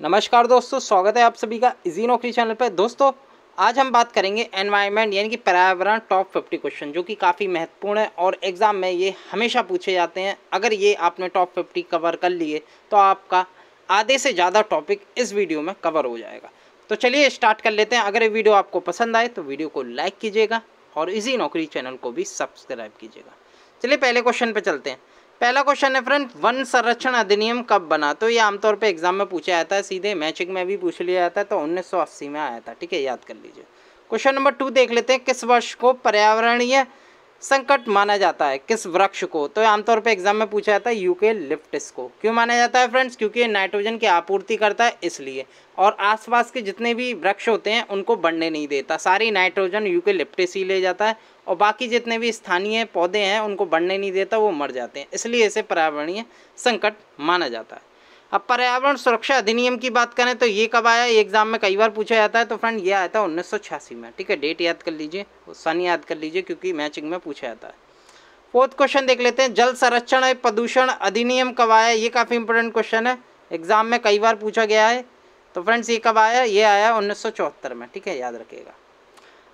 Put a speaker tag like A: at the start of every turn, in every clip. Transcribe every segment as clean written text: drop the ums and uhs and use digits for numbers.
A: नमस्कार दोस्तों, स्वागत है आप सभी का इजी नौकरी चैनल पर। दोस्तों आज हम बात करेंगे एनवायरनमेंट यानी कि पर्यावरण टॉप 50 क्वेश्चन, जो कि काफ़ी महत्वपूर्ण है और एग्ज़ाम में ये हमेशा पूछे जाते हैं। अगर ये आपने टॉप 50 कवर कर लिए तो आपका आधे से ज़्यादा टॉपिक इस वीडियो में कवर हो जाएगा। तो चलिए स्टार्ट कर लेते हैं। अगर ये वीडियो आपको पसंद आए तो वीडियो को लाइक कीजिएगा और इजी नौकरी चैनल को भी सब्सक्राइब कीजिएगा। चलिए पहले क्वेश्चन पर चलते हैं। पहला क्वेश्चन है फ्रेंड, वन संरक्षण अधिनियम कब बना? तो ये आमतौर पे एग्जाम में पूछा जाता है, सीधे मैचिंग में भी पूछ लिया जाता है। तो 1980 में आया था, ठीक है, याद कर लीजिए। क्वेश्चन नंबर 2 देख लेते हैं। किस वर्ष को पर्यावरणीय संकट माना जाता है? किस वृक्ष को? तो आमतौर पे एग्जाम में पूछा जाता है यूकेलिप्टस को। क्यों माना जाता है फ्रेंड्स? क्योंकि ये नाइट्रोजन की आपूर्ति करता है इसलिए, और आसपास के जितने भी वृक्ष होते हैं उनको बढ़ने नहीं देता। सारी नाइट्रोजन यूकेलिप्टस ही ले जाता है और बाकी जितने भी स्थानीय पौधे हैं उनको बढ़ने नहीं देता, वो मर जाते हैं, इसलिए इसे पर्यावरणीय संकट माना जाता है। अब पर्यावरण सुरक्षा अधिनियम की बात करें तो ये कब आया? ये एग्जाम में कई बार पूछा जाता है। तो फ्रेंड ये आया था 1986 में, ठीक है। डेट याद कर लीजिए, सन याद कर लीजिए, क्योंकि मैचिंग में पूछा जाता है। फोर्थ क्वेश्चन देख लेते हैं। जल संरक्षण और प्रदूषण अधिनियम कब आया? ये काफ़ी इंपॉर्टेंट क्वेश्चन है, एग्जाम में कई बार पूछा गया है। तो फ्रेंड्स ये कब आया? ये आया 1974 में, ठीक है, याद रखिएगा।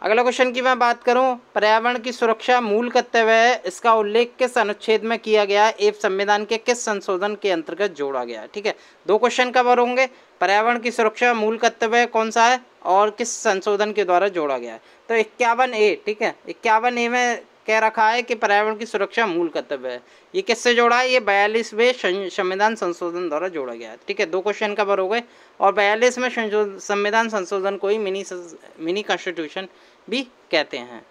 A: अगला क्वेश्चन की मैं बात करूं, पर्यावरण की सुरक्षा मूल कर्तव्य है, इसका उल्लेख किस अनुच्छेद में किया गया है एवं संविधान के किस संशोधन के अंतर्गत जोड़ा गया है? ठीक है, दो क्वेश्चन कवर होंगे। पर्यावरण की सुरक्षा मूल कर्तव्य कौन सा है और किस संशोधन के द्वारा जोड़ा गया है? तो 51A, ठीक है, 51A में कह रखा है कि पर्यावरण की सुरक्षा मूल कर्तव्य है। ये किससे जोड़ा है? ये 42वें संविधान संशोधन द्वारा जोड़ा गया है, ठीक है। दो क्वेश्चन कवर हो गए, और 42वें संविधान संशोधन को ही मिनी कॉन्स्टिट्यूशन भी कहते हैं।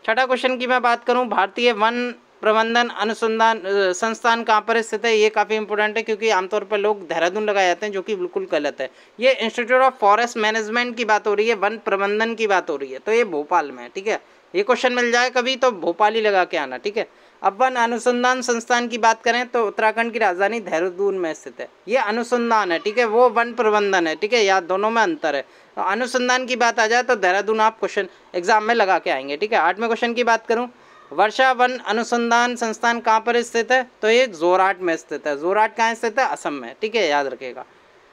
A: छठा क्वेश्चन की मैं बात करूं, भारतीय वन प्रबंधन अनुसंधान संस्थान कहाँ पर स्थित है? ये काफ़ी इंपॉर्टेंट है, क्योंकि आमतौर पर लोग देहरादून लगाए जाते हैं, जो कि बिल्कुल गलत है। ये इंस्टीट्यूट ऑफ फॉरेस्ट मैनेजमेंट की बात हो रही है, वन प्रबंधन की बात हो रही है, तो ये भोपाल में है, ठीक है। ये क्वेश्चन मिल जाए कभी तो भोपाल ही लगा के आना, ठीक है। अब वन अनुसंधान संस्थान की बात करें तो उत्तराखंड की राजधानी देहरादून में स्थित है। ये अनुसंधान है, ठीक है, वो वन प्रबंधन है, ठीक है, याद, दोनों में अंतर है। तो अनुसंधान की बात आ जाए तो देहरादून आप क्वेश्चन एग्जाम में लगा के आएंगे, ठीक है। 8वें क्वेश्चन की बात करूँ, वर्षा वन अनुसंधान संस्थान कहाँ पर स्थित है? तो ये जोरहाट में स्थित है। जोरहाट कहाँ स्थित है? असम में, ठीक है, याद रखिएगा।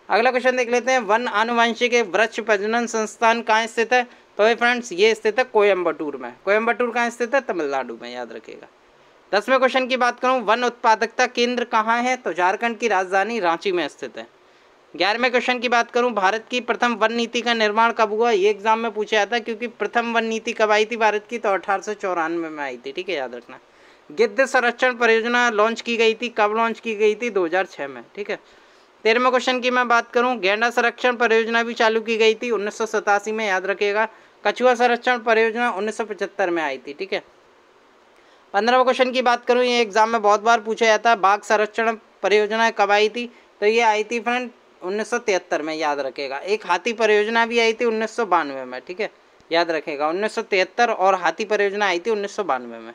A: अगला क्वेश्चन देख लेते हैं। वन आनुवंशिक वृक्ष प्रजनन संस्थान कहाँ स्थित है? तो ये फ्रेंड्स ये स्थित है कोयम्बटूर में। कोयम्बटूर कहाँ स्थित है? तमिलनाडु में, याद रखिएगा। 10वें क्वेश्चन की बात करूँ, वन उत्पादकता केंद्र कहाँ है? तो झारखंड की राजधानी रांची में स्थित है। 11वें क्वेश्चन की बात करूं, भारत की प्रथम वन नीति का निर्माण कब हुआ? ये एग्जाम में पूछा जाता है, क्योंकि प्रथम वन नीति कब आई थी भारत की? तो 1894 में आई थी, ठीक है, याद रखना। गिद्ध संरक्षण परियोजना लॉन्च की गई थी, कब लॉन्च की गई थी? 2006 में, ठीक है। 13वें क्वेश्चन की मैं बात करूं, गैंडा संरक्षण परियोजना भी चालू की गई थी 1987 में, याद रखिएगा। कछुआ संरक्षण परियोजना 1975 में आई थी, ठीक है। 15वें क्वेश्चन की बात करूँ, ये एग्जाम में बहुत बार पूछा जाता है, बाघ संरक्षण परियोजना कब आई थी? तो ये आई थी फ्रेंड 1973 में, याद रखेगा। एक हाथी परियोजना भी आई थी 1992 में, ठीक है, याद रखेगा। 1973 और हाथी परियोजना आई थी 1992 में।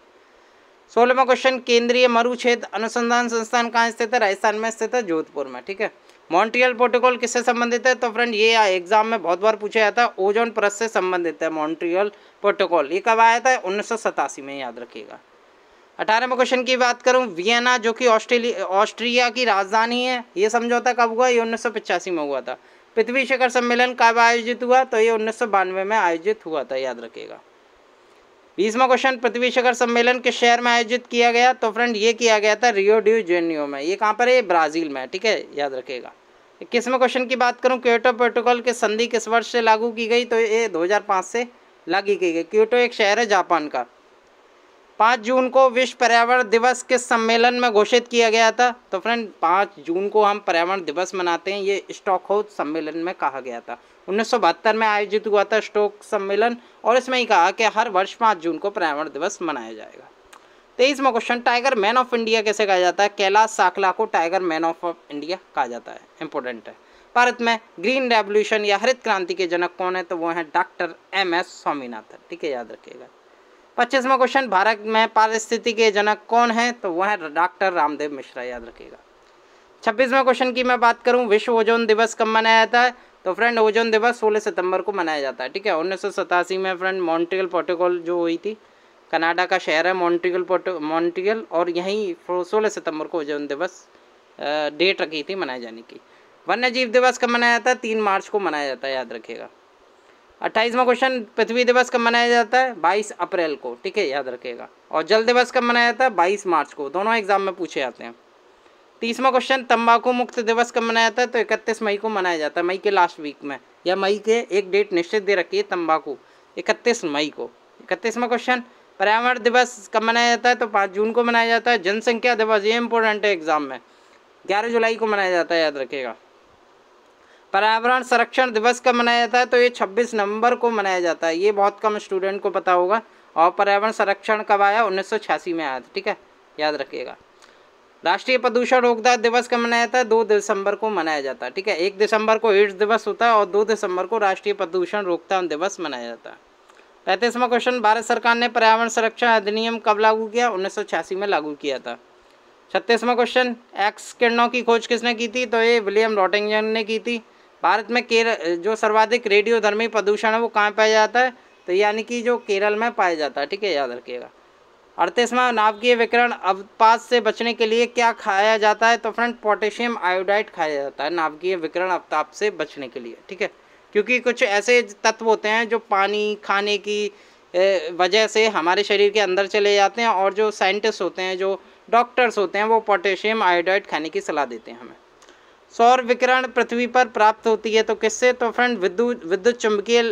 A: 16वां क्वेश्चन, केंद्रीय मरुक्षेत्र अनुसंधान संस्थान कहाँ स्थित है? राजस्थान में स्थित है, जोधपुर में, ठीक है। मॉन्ट्रियल प्रोटोकॉल किससे संबंधित है? तो फ्रेंड ये एग्जाम में बहुत बार पूछा जाता है, ओजोन परत से संबंधित है मॉन्ट्रियल प्रोटोकॉल। ये कब आया था? 1987 में, याद रखिएगा। 18वें क्वेश्चन की बात करूं, वियना जो कि ऑस्ट्रिया की राजधानी है, ये समझौता कब हुआ? ये 1985 में हुआ था। पृथ्वी शिखर सम्मेलन कब आयोजित हुआ? तो ये 1992 में आयोजित हुआ था, याद रखिएगा। 20वां क्वेश्चन, पृथ्वी शिखर सम्मेलन किस शहर में आयोजित किया गया? तो फ्रेंड ये किया गया था रियो डी जेनिरो में। ये कहाँ पर है? ब्राज़ील में, ठीक है, याद रखिएगा। 21वें क्वेश्चन की बात करूँ, क्योटो प्रोटोकॉल की संधि किस वर्ष से लागू की गई? तो ये 2005 से लागू की गई। क्योटो एक शहर है जापान का। 5 जून को विश्व पर्यावरण दिवस किस सम्मेलन में घोषित किया गया था? तो फ्रेंड 5 जून को हम पर्यावरण दिवस मनाते हैं, ये स्टॉकहोम सम्मेलन में कहा गया था। 1972 में आयोजित हुआ था स्टॉक सम्मेलन, और इसमें ही कहा कि हर वर्ष 5 जून को पर्यावरण दिवस मनाया जाएगा। 23वां question, tiger man of India कैसे कहा जाता है? कैलाश साकला को टाइगर मैन ऑफ इंडिया कहा जाता है, इंपॉर्टेंट है। भारत में ग्रीन रेवोल्यूशन या हरित क्रांति के जनक कौन है? तो वो हैं डॉक्टर MS स्वामीनाथन, ठीक है, याद रखिएगा। 25वां क्वेश्चन, भारत में पारिस्थितिकी के जनक कौन है? तो वह है डॉक्टर रामदेव मिश्रा, याद रखिएगा। 26वां क्वेश्चन की मैं बात करूं, विश्व ओजोन दिवस कब मनाया जाता है? तो फ्रेंड ओजोन दिवस 16 सितंबर को मनाया जाता है, ठीक है। 1987 में फ्रेंड मॉन्ट्रियल प्रोटोकॉल जो हुई थी, कनाडा का शहर है मॉन्ट्रियल, और यहीं 16 सितंबर को ओजोन दिवस डेट रखी थी मनाए जाने की। वन्य जीव दिवस कब मनाया जाता है? 3 मार्च को मनाया जाता है, याद रखिएगा। 28वां क्वेश्चन, पृथ्वी दिवस कब मनाया जाता है? 22 अप्रैल को, ठीक है, याद रखिएगा। और जल दिवस कब मनाया जाता है? 22 मार्च को। दोनों एग्जाम में पूछे जाते हैं। 30वां क्वेश्चन, तंबाकू मुक्त दिवस कब मनाया जाता है? तो 31 मई को मनाया जाता है, मई के लास्ट वीक में, या मई के एक डेट निश्चित दे रखी है तंबाकू, 31 मई को। 31वां क्वेश्चन, पर्यावरण दिवस कब मनाया जाता है? तो 5 जून को मनाया जाता है। जनसंख्या दिवस, ये इंपॉर्टेंट है एग्जाम में, 11 जुलाई को मनाया जाता है, याद रखिएगा। पर्यावरण संरक्षण दिवस कब मनाया जाता है? तो ये 26 नवंबर को मनाया जाता है, ये बहुत कम स्टूडेंट को पता होगा। और पर्यावरण संरक्षण कब आया? 1986 में आया था, ठीक है, याद रखिएगा। राष्ट्रीय प्रदूषण रोकथाम दिवस कब मनाया जाता है? 2 दिसंबर को मनाया जाता है, ठीक है। 1 दिसंबर को एड्स दिवस होता है और 2 दिसंबर को राष्ट्रीय प्रदूषण रोकथाम दिवस मनाया जाता है। 35वां क्वेश्चन, भारत सरकार ने पर्यावरण संरक्षण अधिनियम कब लागू किया? 1986 में लागू किया था। 36वां क्वेश्चन, एक्स किरणों की खोज किसने की थी? तो ये विलियम रॉटिंगटन ने की थी। भारत में जो सर्वाधिक रेडियोधर्मी प्रदूषण है वो कहाँ पाया जाता है? तो यानी कि जो केरल में पाया जाता है, ठीक है, याद रखिएगा। 38वां, नाभिकीय विकिरण अवपात से बचने के लिए क्या खाया जाता है? तो फ्रेंड पोटेशियम आयोडाइड खाया जाता है नाभिकीय विकिरण अवताप से बचने के लिए, ठीक है, क्योंकि कुछ ऐसे तत्व होते हैं जो पानी खाने की वजह से हमारे शरीर के अंदर चले जाते हैं, और जो साइंटिस्ट होते हैं, जो डॉक्टर्स होते हैं, वो पोटेशियम आयोडाइड खाने की सलाह देते हैं हमें। सौर विकिरण पृथ्वी पर प्राप्त होती है तो किससे? तो फ्रेंड विद्युत चुंबकीय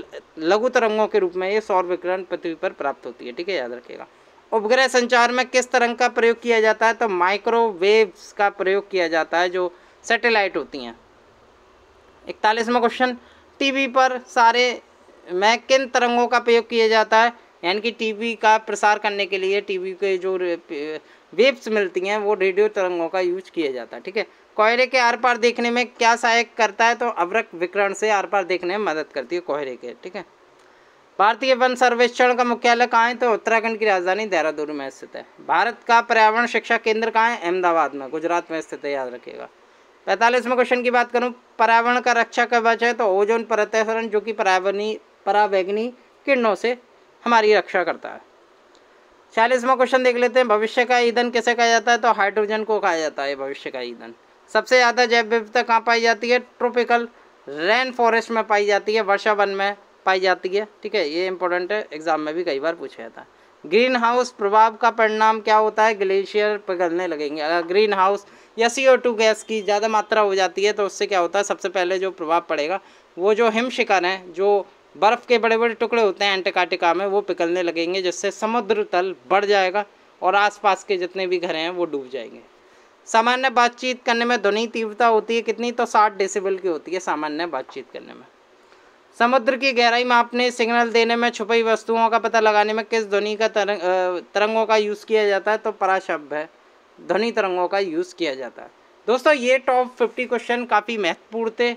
A: लघु तरंगों के रूप में ये सौर विकिरण पृथ्वी पर प्राप्त होती है, ठीक है, याद रखिएगा। उपग्रह संचार में किस तरंग का प्रयोग किया जाता है? तो माइक्रोवेव्स का प्रयोग किया जाता है, जो सैटेलाइट होती हैं। 41वां क्वेश्चन, टीवी पर सारे में किन तरंगों का प्रयोग किया जाता है? यानी कि टीवी का प्रसार करने के लिए टीवी के जो वेव्स मिलती हैं वो रेडियो तरंगों का यूज किया जाता है, ठीक है। कोहरे के आर पार देखने में क्या सहायक करता है? तो अवरक विकिरण से आर पार देखने में मदद करती है कोहरे के, ठीक है। भारतीय वन सर्वेक्षण का मुख्यालय कहाँ है? तो उत्तराखंड की राजधानी देहरादून में स्थित है। भारत का पर्यावरण शिक्षा केंद्र कहाँ है? अहमदाबाद में, गुजरात में स्थित है, याद रखिएगा। 45वें क्वेश्चन की बात करूँ, पर्यावरण का रक्षा कवच है तो ओजोन परत है जो कि पराबैंगनी किरणों से हमारी रक्षा करता है। 46वां क्वेश्चन देख लेते हैं, भविष्य का ईंधन किसे कहा जाता है? तो हाइड्रोजन को कहा जाता है भविष्य का ईंधन। सबसे ज़्यादा जैव विविधता कहाँ पाई जाती है? ट्रॉपिकल रेन फॉरेस्ट में पाई जाती है, वर्षा वन में पाई जाती है, ठीक है, ये इंपॉर्टेंट है, एग्जाम में भी कई बार पूछा जाता है। ग्रीन हाउस प्रभाव का परिणाम क्या होता है? ग्लेशियर पिघलने लगेंगे। अगर ग्रीन हाउस या CO2 गैस की ज़्यादा मात्रा हो जाती है तो उससे क्या होता है? सबसे पहले जो प्रभाव पड़ेगा वो जो हिम शिखर हैं, जो बर्फ़ के बड़े बड़े टुकड़े होते हैं एंटार्कटिका में, वो पिघलने लगेंगे, जिससे समुद्र तल बढ़ जाएगा और आसपास के जितने भी घर हैं वो डूब जाएंगे। सामान्य बातचीत करने में ध्वनि तीव्रता होती है कितनी? तो 60 डेसिबल की होती है सामान्य बातचीत करने में। समुद्र की गहराई मापने, सिग्नल देने में, छुपी वस्तुओं का पता लगाने में किस ध्वनि का तरंगों का यूज़ किया जाता है? तो पराशब्द है, ध्वनि तरंगों का यूज़ किया जाता है। दोस्तों ये टॉप 50 क्वेश्चन काफ़ी महत्वपूर्ण थे